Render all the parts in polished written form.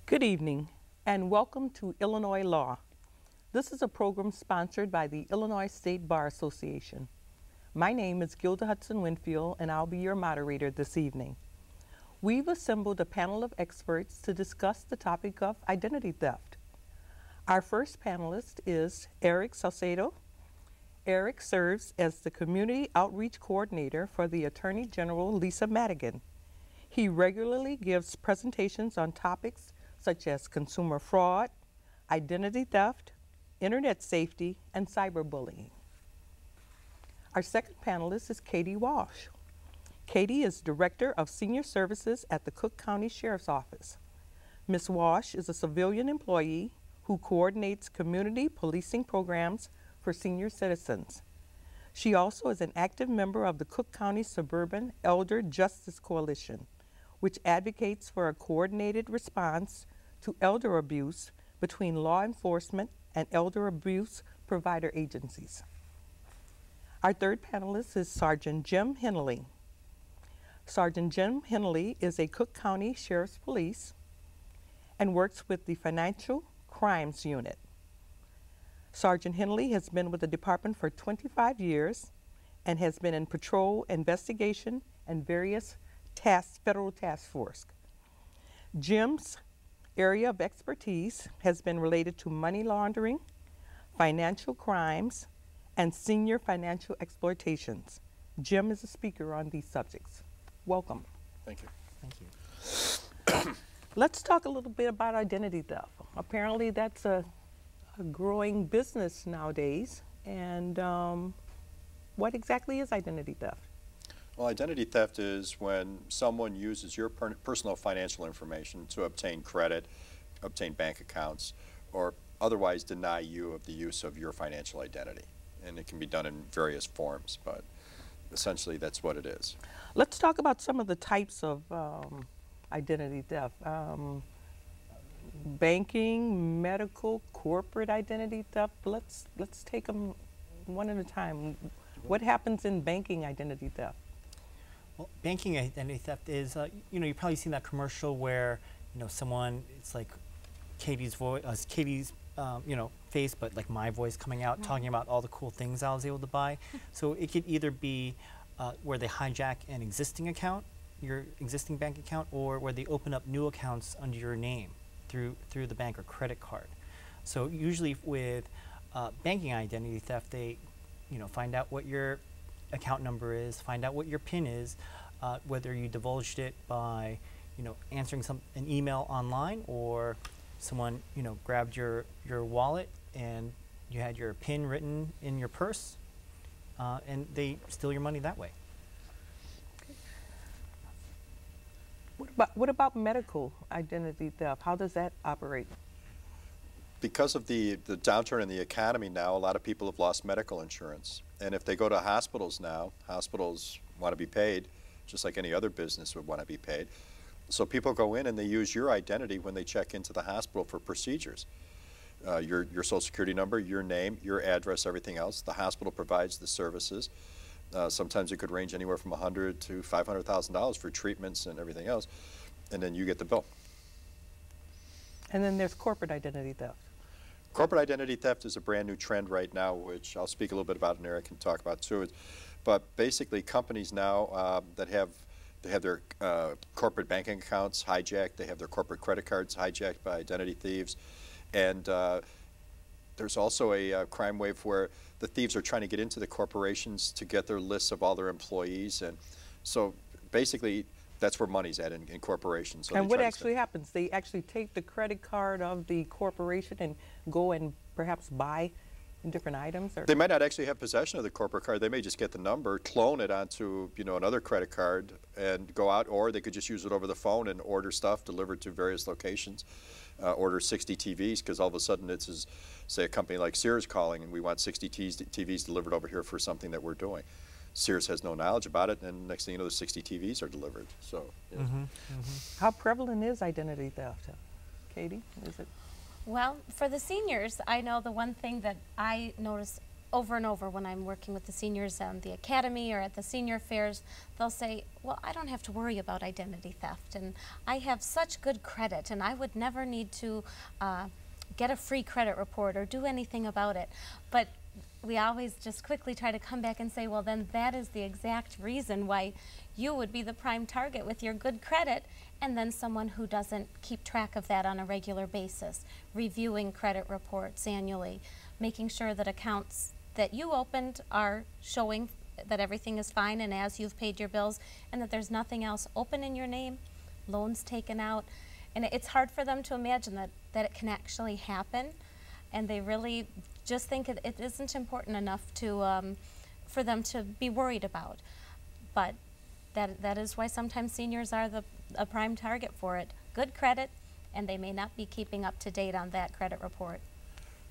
Good evening and welcome to Illinois Law. This is a program sponsored by the Illinois State Bar Association. My name is Gilda Hudson Winfield and I'll be your moderator this evening. We've assembled a panel of experts to discuss the topic of identity theft. Our first panelist is Eric Salcedo. Eric serves as the Community Outreach Coordinator for the Attorney General Lisa Madigan. He regularly gives presentations on topics such as consumer fraud, identity theft, internet safety, and cyberbullying. Our second panelist is Katie Walsh. Katie is Director of Senior Services at the Cook County Sheriff's Office. Ms. Walsh is a civilian employee who coordinates community policing programs for senior citizens. She also is an active member of the Cook County Suburban Elder Justice Coalition, which advocates for a coordinated response to elder abuse between law enforcement and elder abuse provider agencies. Our third panelist is Sergeant Jim Henley. Sergeant Jim Henley is a Cook County Sheriff's Police and works with the Financial Crimes Unit. Sergeant Henley has been with the department for 25 years and has been in patrol, investigation, and various federal task force. Jim's area of expertise has been related to money laundering, financial crimes, and senior financial exploitations. Jim is a speaker on these subjects. Welcome. Thank you. Thank you. Let's talk a little bit about identity theft. Apparently that's a growing business nowadays. And what exactly is identity theft? Well, identity theft is when someone uses your personal financial information to obtain credit, obtain bank accounts, or otherwise deny you of the use of your financial identity. And it can be done in various forms, but essentially that's what it is. Let's talk about some of the types of identity theft. Banking, medical, corporate identity theft. Let's take them one at a time. What happens in banking identity theft? Well, banking identity theft is, you've probably seen that commercial where, someone, it's like Katie's voice, face, but like my voice coming out, talking about all the cool things I was able to buy. So it could either be where they hijack an existing account, your existing bank account, or where they open up new accounts under your name through the bank or credit card. So usually with banking identity theft, they, find out what your account number is, find out what your PIN is, whether you divulged it by, answering an email online, or someone, grabbed your wallet and you had your PIN written in your purse, and they steal your money that way. What about medical identity theft? How does that operate? Because of the downturn in the economy now, a lot of people have lost medical insurance. And if they go to hospitals now, hospitals want to be paid, just like any other business would want to be paid. So people go in and they use your identity when they check into the hospital for procedures. Your social security number, your name, your address, everything else. The hospital provides the services. Sometimes it could range anywhere from $100,000 to $500,000 for treatments and everything else. And then you get the bill. And then there's corporate identity theft. Corporate identity theft is a brand new trend right now, which I'll speak a little bit about and Eric can talk about too. But basically companies now that have their corporate banking accounts hijacked, they have their corporate credit cards hijacked by identity thieves. And there's also a crime wave where the thieves are trying to get into the corporations to get their lists of all their employees. And so basically that's where money's at in corporations. So and what actually happens? They actually take the credit card of the corporation and go and perhaps buy different items? Or? They might not actually have possession of the corporate card. They may just get the number, clone it onto another credit card and go out, or they could just use it over the phone and order stuff delivered to various locations. Order 60 TVs because all of a sudden it's, say, a company like Sears calling and we want 60 TVs delivered over here for something that we're doing. Sears has no knowledge about it, and next thing you know, the 60 TVs are delivered. So, yeah. How prevalent is identity theft? Katie, is it? Well, for the seniors, I know the one thing that I notice over and over when I'm working with the seniors on the academy or at the senior fairs, they'll say, well, I don't have to worry about identity theft, and I have such good credit, and I would never need to get a free credit report or do anything about it. But we always just quickly try to come back and say, well, then that is the exact reason why you would be the prime target with your good credit, and then someone who doesn't keep track of that on a regular basis, reviewing credit reports annually, making sure that accounts that you opened are showing that everything is fine and as you've paid your bills, and that there's nothing else open in your name, loans taken out. And it's hard for them to imagine that it can actually happen, and they really just think it isn't important enough to for them to be worried about. But that is why sometimes seniors are a prime target for it. Good credit, and they may not be keeping up to date on that credit report.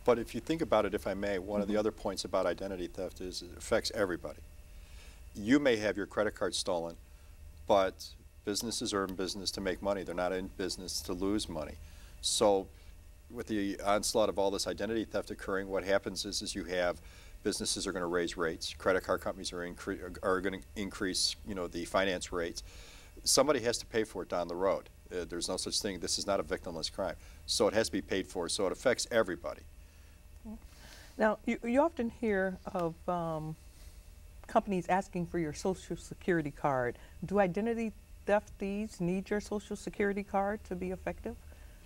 But if you think about it, if I may, one of the other points about identity theft is it affects everybody. You may have your credit card stolen, but businesses are in business to make money. They're not in business to lose money. So with the onslaught of all this identity theft occurring, what happens is you have businesses are going to raise rates. Credit card companies are going to increase, the finance rates. Somebody has to pay for it down the road. There's no such thing. This is not a victimless crime. So it has to be paid for. So it affects everybody. Now, you often hear of companies asking for your Social Security card. Do identity theft thieves need your Social Security card to be effective?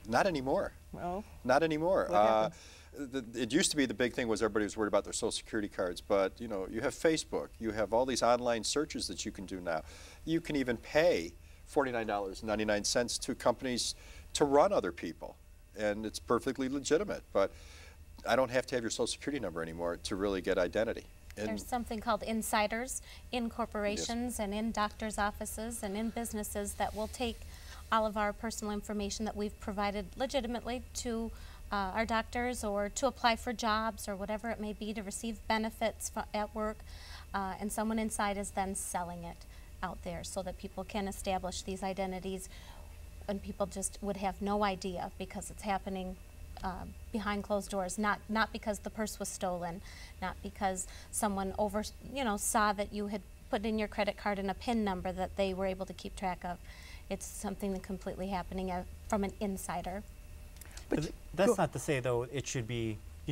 Not anymore. Well, not anymore. What happens? It used to be the big thing was everybody was worried about their Social Security cards, but you have Facebook, you have all these online searches that you can do now. You can even pay $49.99 to companies to run other people, and it's perfectly legitimate. But I don't have to have your Social Security number anymore to really get identity. And there's something called insiders in corporations and in doctors' offices and in businesses that will take all of our personal information that we've provided legitimately to our doctors or to apply for jobs or whatever it may be, to receive benefits at work, and someone inside is then selling it out there so that people can establish these identities, and people just would have no idea because it's happening behind closed doors, not because the purse was stolen, not because someone saw that you had put in your credit card and a PIN number that they were able to keep track of. It's something that completely happening from an insider. But that's not to say, though, you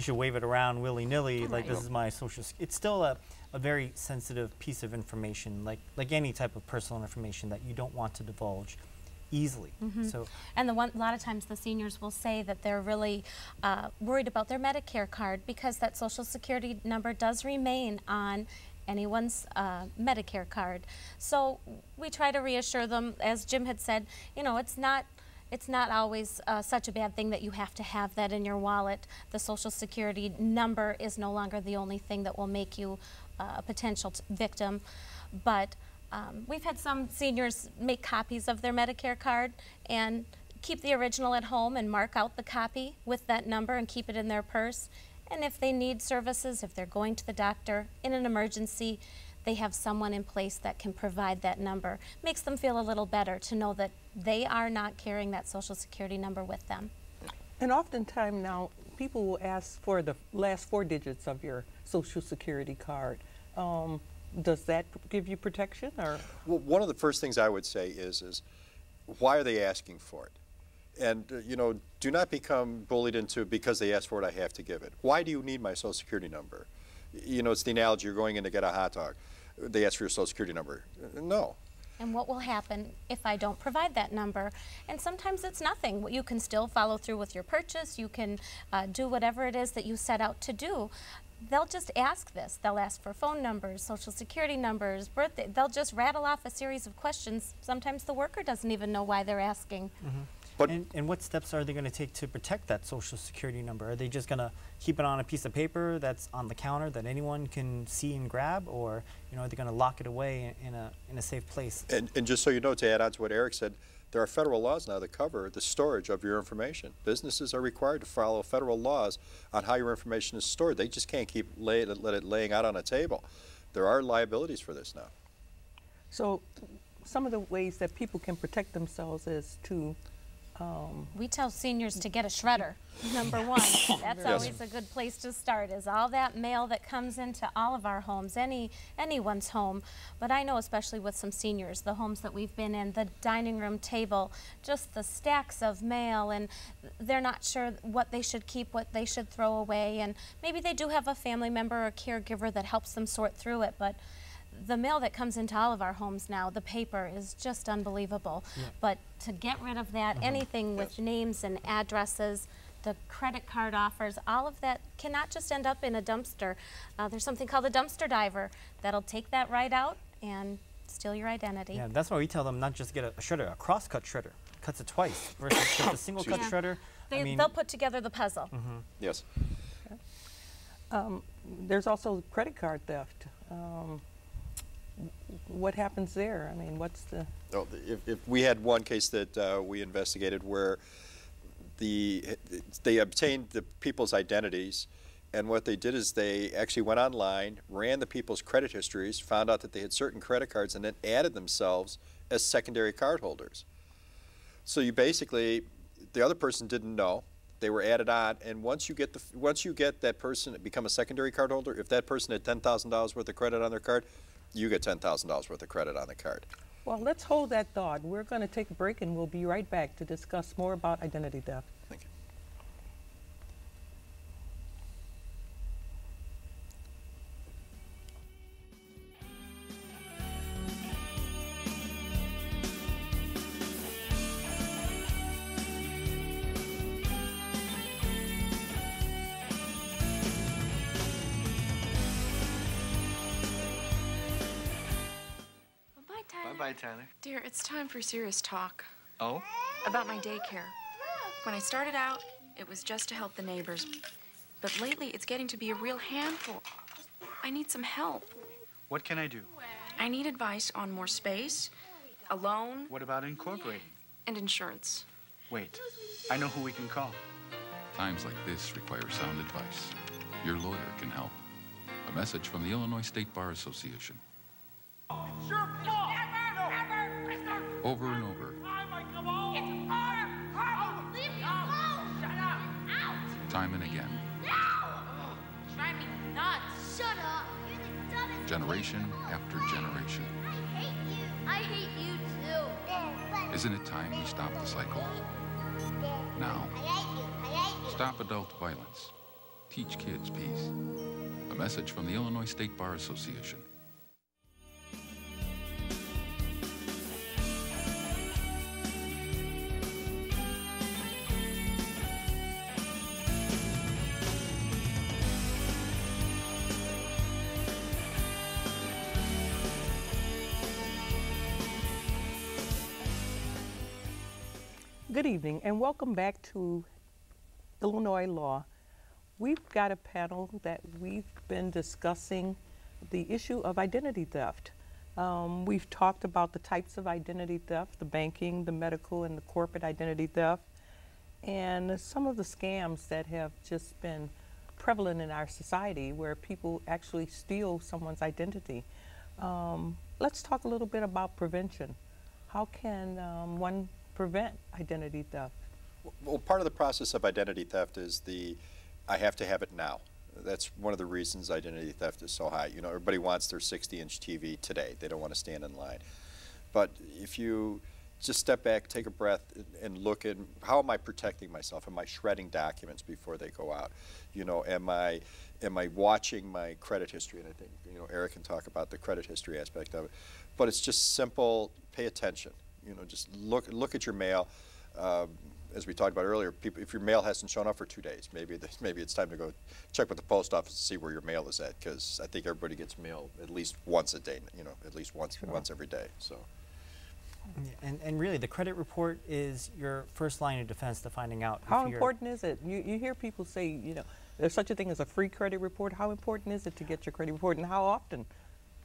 should wave it around willy-nilly, Right. like this is my social. It's still a very sensitive piece of information, like any type of personal information that you don't want to divulge easily. Mm-hmm. So, and a lot of times the seniors will say that they're really worried about their Medicare card because that Social Security number does remain on anyone's Medicare card. So we try to reassure them, as Jim had said, it's not always such a bad thing that you have to have that in your wallet. The Social Security number is no longer the only thing that will make you a potential victim. But we've had some seniors make copies of their Medicare card and keep the original at home and mark out the copy with that number and keep it in their purse. And if they need services, if they're going to the doctor in an emergency, they have someone in place that can provide that number. Makes them feel a little better to know that they are not carrying that Social Security number with them. and oftentimes now people will ask for the last 4 digits of your Social Security card. Does that give you protection, or? Well, one of the first things I would say is why are they asking for it? And, do not become bullied into because they asked for it, I have to give it. Why do you need my Social Security number? It's the analogy, you're going in to get a hot dog. They ask for your Social Security number. No. And what will happen if I don't provide that number? And sometimes it's nothing. You can still follow through with your purchase. You can do whatever it is that you set out to do. They'll just ask this. They'll ask for phone numbers, Social Security numbers, birthday. They'll just rattle off a series of questions. Sometimes the worker doesn't even know why they're asking. mm-hmm. But and what steps are they going to take to protect that Social Security number? Are they just going to keep it on a piece of paper that's on the counter that anyone can see and grab, or are they going to lock it away in a safe place? And just so you know, to add on to what Eric said, there are federal laws now that cover the storage of your information. Businesses are required to follow federal laws on how your information is stored. They just can't let it laying out on a table. There are liabilities for this now. So some of the ways that people can protect themselves is to We tell seniors to get a shredder, number one. That's Yes. always a good place to start, is all that mail that comes into all of our homes, anyone's home. But I know especially with some seniors, the homes that we've been in, the dining room table, just the stacks of mail, and they're not sure what they should keep, what they should throw away, and maybe they do have a family member or caregiver that helps them sort through it, but the mail that comes into all of our homes now, the paper, is just unbelievable. Yeah. But to get rid of that, anything with Yes. names and addresses, the credit card offers, all of that cannot just end up in a dumpster. There's something called a dumpster diver that'll take that right out and steal your identity. Yeah, that's why we tell them not just get a shredder, a cross-cut shredder. Cuts it twice versus just a single-cut Yeah. shredder. I mean, They'll put together the puzzle. Yes. There's also credit card theft. What happens there? I mean, what's the... Oh, if we had one case that we investigated where they obtained the people's identities, and what they did is they actually went online, ran the people's credit histories, found out that they had certain credit cards, and then added themselves as secondary card holders. So you basically, the other person didn't know. They were added on, and once you get that person become a secondary card holder, if that person had $10,000 worth of credit on their card, you get $10,000 worth of credit on the card. Well, let's hold that thought. We're going to take a break, and we'll be right back to discuss more about identity theft. Thank you. Bye, Tyler. Dear, it's time for serious talk Oh? about my daycare. When I started out, it was just to help the neighbors. But lately, it's getting to be a real handful. I need some help. What can I do? I need advice on more space, a loan, What about incorporating? and insurance. Wait, I know who we can call. Times like this require sound advice. Your lawyer can help. A message from the Illinois State Bar Association. It's your fault! Never! Mister! Over and over, Come on! It's our problem! Leave me alone! Shut up! Out! time and again, No! Drive me nuts! Shut up! You're the dumbest... generation after generation. I hate you! I hate you too! Isn't it time we stop the cycle? Now. I hate you! I hate you! Stop adult violence. Teach kids peace. A message from the Illinois State Bar Association. Good evening, and welcome back to Illinois Law. We've got a panel that we've been discussing the issue of identity theft. We've talked about the types of identity theft, the banking, the medical, and the corporate identity theft, and some of the scams that have just been prevalent in our society where people actually steal someone's identity. Let's talk a little bit about prevention. How can one prevent identity theft? Well, part of the process of identity theft is I have to have it now. That's one of the reasons identity theft is so high. You know, everybody wants their 60-inch TV today. They don't want to stand in line. But if you just step back, take a breath, and look at how am I protecting myself? Am I shredding documents before they go out? You know, am I watching my credit history? And I think, you know, Eric can talk about the credit history aspect of it. But it's just simple, pay attention. You know, just look at your mail. As we talked about earlier, if your mail hasn't shown up for 2 days, maybe it's time to go check with the post office to see where your mail is at, because I think everybody gets mail at least once a day. You know, at least once every day. So. Yeah, and really, the credit report is your first line of defense to finding out. How important is it? You hear people say, you know, there's such a thing as a free credit report. How important is it to get your credit report, and how often?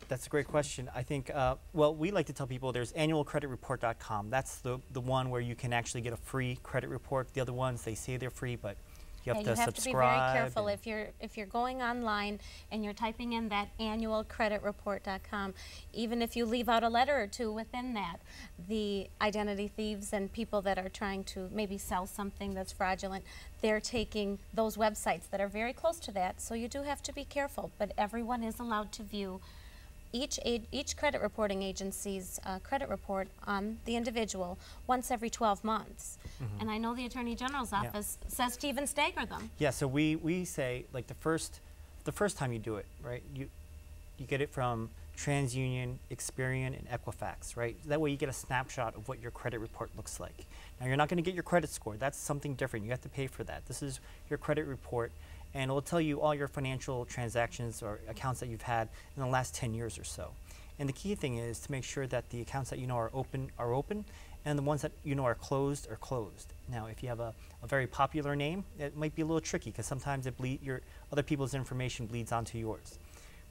That's a great question. I think, well, we like to tell people there's annualcreditreport.com. That's the one where you can actually get a free credit report. The other ones, they say they're free, but You have Yeah, to you have to be subscribe. very careful and- if you're going online and you're typing in that annualcreditreport.com. Even if you leave out a letter or two within that, the identity thieves and people that are trying to maybe sell something that's fraudulent, they're taking those websites that are very close to that. So you do have to be careful. But everyone is allowed to view each credit reporting agency's credit report on the individual once every 12 months. And I know the Attorney General's office says to even stagger them. Yeah, so we say like the first time you do it, right? You get it from TransUnion, Experian, and Equifax, right? That way you get a snapshot of what your credit report looks like. Now you're not going to get your credit score. That's something different. You have to pay for that. This is your credit report, and it will tell you all your financial transactions or accounts that you've had in the last 10 years or so. And the key thing is to make sure that the accounts that you know are open, and the ones that you know are closed. Now, if you have a very popular name, it might be a little tricky because sometimes your other people's information bleeds onto yours.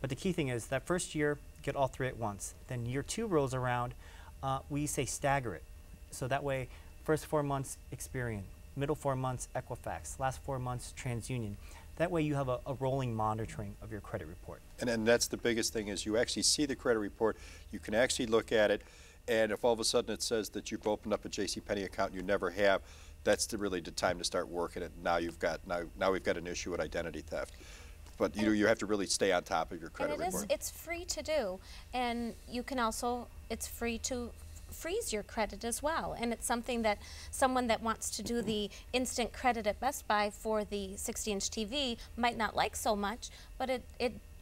But the key thing is that first year, get all three at once. Then year 2 rolls around, we say stagger it. So that way, first 4 months Experian, middle 4 months Equifax, last 4 months TransUnion. That way you have a rolling monitoring of your credit report. And that's the biggest thing is you actually see the credit report, you can actually look at it, and if all of a sudden it says that you've opened up a JCPenney account and you never have, that's really the time to start working it. Now we've got an issue with identity theft. But you have to really stay on top of your credit report. It's free to do, and you can also, it's free to freeze your credit as well. And it's something that someone that wants to do the instant credit at Best Buy for the 60-inch TV might not like so much, but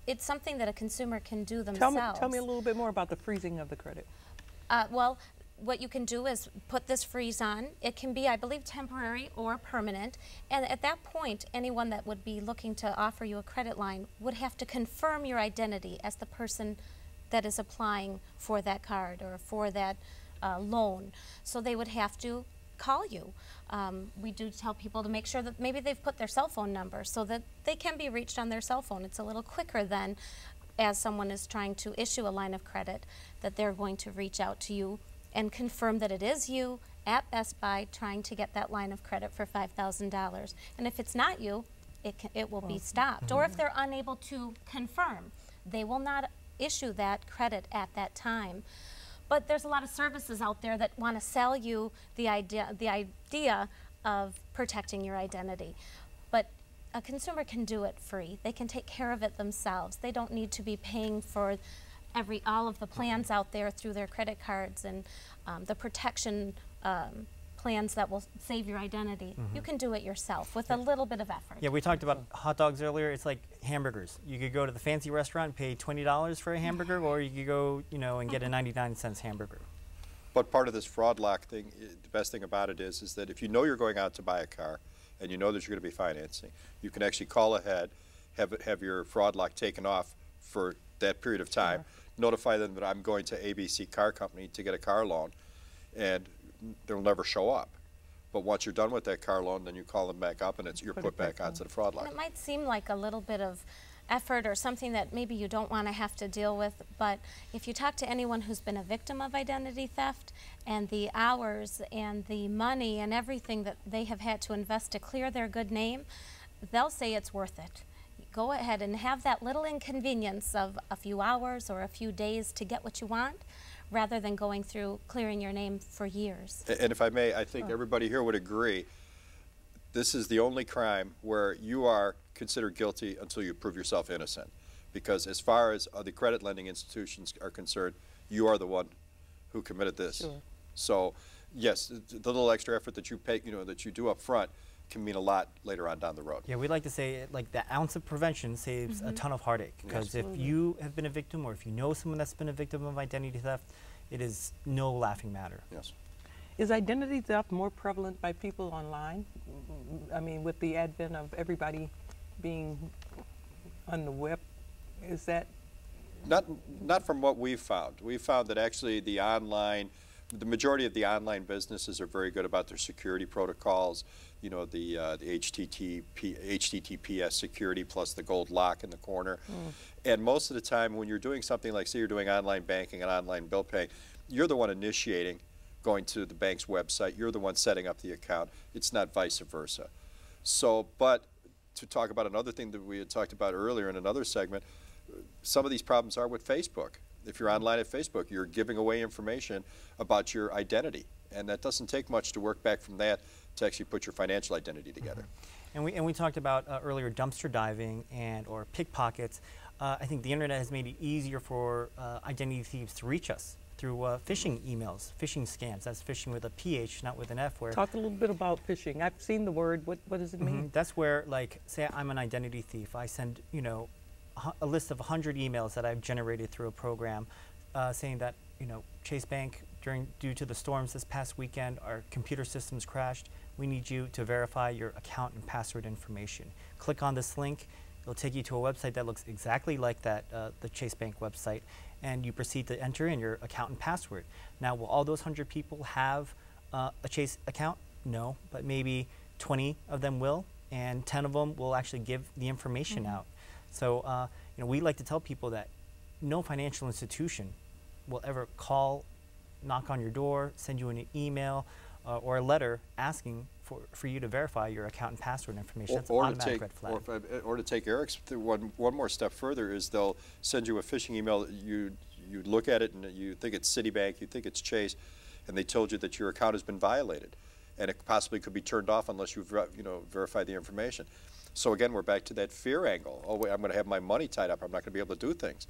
it's something that a consumer can do themselves. Tell me a little bit more about the freezing of the credit. Well, what you can do is put this freeze on. It can be, I believe, temporary or permanent. And at that point, anyone that would be looking to offer you a credit line would have to confirm your identity as the person that is applying for that card or for that loan. So they would have to call you. We do tell people to make sure that maybe they've put their cell phone number so that they can be reached on their cell phone. It's a little quicker than as someone is trying to issue a line of credit, that they're going to reach out to you and confirm that it is you at Best Buy trying to get that line of credit for $5,000. And if it's not you, it will be stopped. Or if they're unable to confirm, they will not issue that credit at that time. But there's a lot of services out there that want to sell you the idea of protecting your identity. But a consumer can do it free. They can take care of it themselves. They don't need to be paying for all of the plans out there through their credit cards and the protection plans that will save your identity. You can do it yourself with a little bit of effort. Yeah, we talked about hot dogs earlier. It's like hamburgers. You could go to the fancy restaurant and pay $20 for a hamburger, or you could go, and get a 99-cent hamburger. But part of this fraud lock thing, the best thing about it is that if you know you're going out to buy a car and you know that you're going to be financing, you can actually call ahead, have your fraud lock taken off for that period of time, notify them that I'm going to ABC Car Company to get a car loan, and they'll never show up. But once you're done with that car loan, then you call them back up and you're put back onto the fraud lock. And it might seem like a little bit of effort or something that maybe you don't want to have to deal with, but if you talk to anyone who's been a victim of identity theft and the hours and the money and everything that they have had to invest to clear their good name, they'll say it's worth it. Go ahead and have that little inconvenience of a few hours or a few days to get what you want, rather than going through clearing your name for years. And if I may, I think everybody here would agree, this is the only crime where you are considered guilty until you prove yourself innocent. Because as far as the credit lending institutions are concerned, you are the one who committed this. Sure. So, yes, the little extra effort that you pay, that you do up front can mean a lot later on down the road. Yeah, we like to say like the ounce of prevention saves a ton of heartache, because if you have been a victim or if you know someone that's been a victim of identity theft, it is no laughing matter. Yes. Is identity theft more prevalent by people online? I mean, with the advent of everybody being on the web, is that? Not from what we've found. We've found that actually the majority of the online businesses are very good about their security protocols. The HTTPS security plus the gold lock in the corner. And most of the time when you're doing something like, say you're doing online banking and online bill paying, you're the one initiating going to the bank's website. You're the one setting up the account. It's not vice versa. So, but to talk about another thing that we had talked about earlier in another segment, some of these problems are with Facebook. If you're online at Facebook, you're giving away information about your identity. And that doesn't take much to work back from that to actually put your financial identity together. And we talked about earlier dumpster diving or pickpockets. I think the internet has made it easier for identity thieves to reach us through phishing emails, phishing scams. That's phishing with a PH, not with an F. Where Talk a little bit about phishing. I've seen the word. What does it mean? That's where, like, say I'm an identity thief. I send, you know, a list of 100 emails that I've generated through a program saying that, you know, Chase Bank, due to the storms this past weekend, our computer systems crashed. We need you to verify your account and password information. Click on this link. It'll take you to a website that looks exactly like that, the Chase Bank website, and you proceed to enter in your account and password. Now, will all those 100 people have a Chase account? No, but maybe 20 of them will, and 10 of them will actually give the information out. So, you know, we like to tell people that no financial institution will ever call, knock on your door, send you an email or a letter asking for you to verify your account and password information. That's an automatic red flag. Or to take Eric's one more step further is they'll send you a phishing email. You look at it and you think it's Citibank, you think it's Chase, and they told you that your account has been violated, and it possibly could be turned off unless you verify the information. So again, we're back to that fear angle. Oh wait, I'm going to have my money tied up. I'm not going to be able to do things.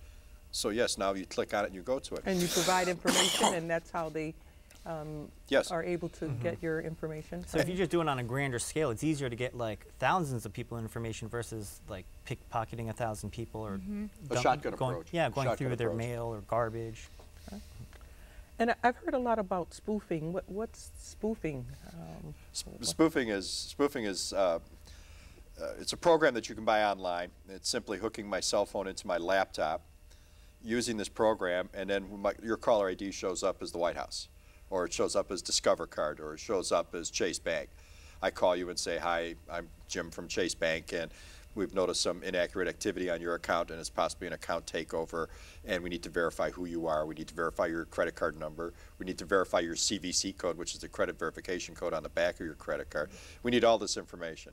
So yes, now you click on it and you go to it. And you provide information, and that's how they yes. are able to get your information. So if you just do it on a grander scale, it's easier to get like thousands of people information versus like pickpocketing 1,000 people or a shotgun approach. Yeah, going shotgun through their approach. mail or garbage. And I've heard a lot about spoofing. What's spoofing? Spoofing is it's a program that you can buy online. It's simply hooking my cell phone into my laptop, using this program, and then your caller ID shows up as the White House, or it shows up as Discover Card, or it shows up as Chase Bank. I call you and say, hi, I'm Jim from Chase Bank, and we've noticed some inaccurate activity on your account, and it's possibly an account takeover, and we need to verify who you are. We need to verify your credit card number. We need to verify your CVC code, which is the credit verification code on the back of your credit card. We need all this information,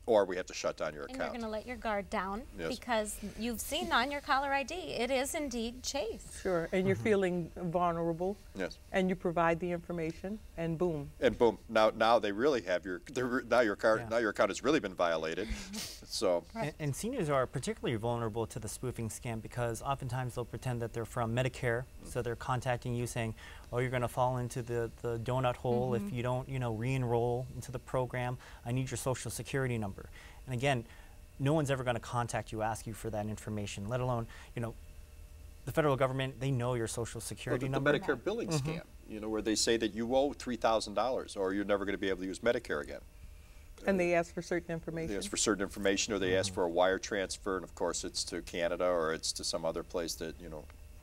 or we have to shut down your account. And you're going to let your guard down Yes. because you've seen on your caller ID, it is indeed Chase. Sure, and you're feeling vulnerable. Yes. And you provide the information, and boom. And boom, now they really have now your account has really been violated. So. And seniors are particularly vulnerable to the spoofing scam because oftentimes they'll pretend that they're from Medicare, so they're contacting you saying, oh, you're going to fall into the donut hole if you don't, re-enroll into the program. I need your social security number. And again, no one's ever going to contact you, ask you for that information, let alone, the federal government, they know your social security number. The Medicare billing scam, where they say that you owe $3,000 or you're never going to be able to use Medicare again. And they ask for certain information. They ask for certain information, or they ask for a wire transfer, and of course it's to Canada or it's to some other place that,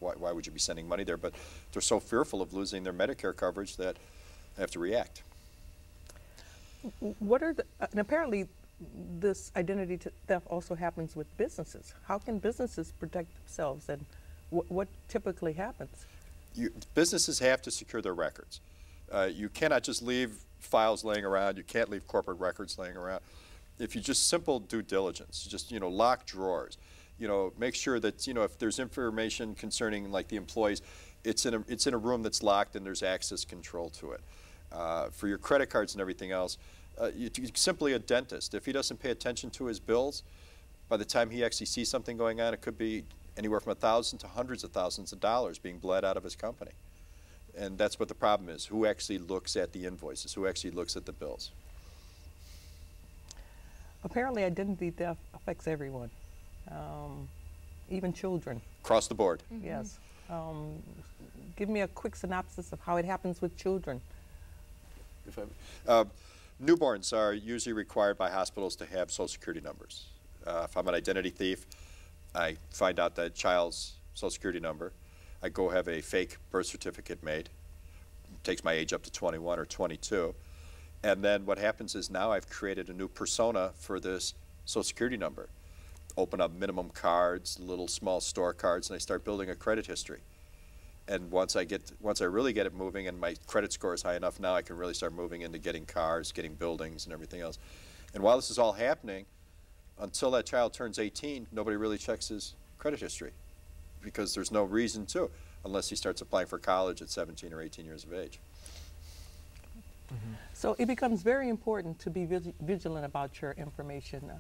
why would you be sending money there? But they're so fearful of losing their Medicare coverage that they have to react. What are and apparently this identity theft also happens with businesses. How can businesses protect themselves, and what typically happens? Businesses have to secure their records. You cannot just leave files laying around. You can't leave corporate records laying around. If you just simple due diligence, just lock drawers. Make sure that if there's information concerning like the employees, it's in a room that's locked and there's access control to it. For your credit cards and everything else, simply a dentist. If he doesn't pay attention to his bills, by the time he actually sees something going on, it could be anywhere from $1,000 to hundreds of thousands of dollars being bled out of his company. And that's what the problem is. Who actually looks at the invoices? Who actually looks at the bills? Apparently identity theft affects everyone, even children. Across the board. Yes. Give me a quick synopsis of how it happens with children. Newborns are usually required by hospitals to have Social Security numbers. If I'm an identity thief, I find out that child's Social Security number. I go have a fake birth certificate made. It takes my age up to 21 or 22. And then what happens is now I've created a new persona for this Social Security number. Open up minimum cards, little small store cards, and I start building a credit history. And once I really get it moving and my credit score is high enough, now I can really start moving into getting cars, getting buildings, and everything else. And while this is all happening, until that child turns 18, nobody really checks his credit history because there's no reason to, unless he starts applying for college at 17 or 18 years of age. So it becomes very important to be vigilant about your information.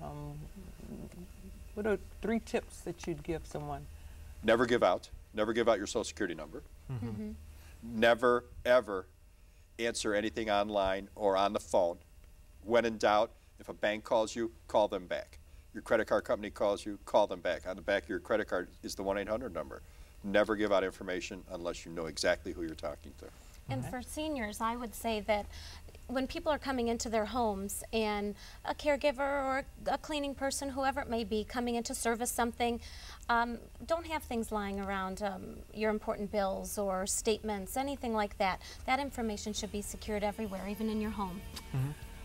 What are 3 tips that you'd give someone? Never give out your Social Security number. Never, ever answer anything online or on the phone. When in doubt, if a bank calls you, call them back. Your credit card company calls you, call them back. On the back of your credit card is the 1-800 number. Never give out information unless you know exactly who you're talking to. And for seniors, I would say that when people are coming into their homes and a caregiver or a cleaning person, whoever it may be, coming in to service something, don't have things lying around, your important bills or statements, anything like that. That information should be secured everywhere, even in your home.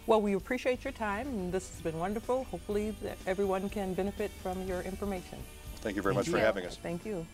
Well, we appreciate your time, and this has been wonderful. Hopefully that everyone can benefit from your information. Thank you very much for having us. Thank you.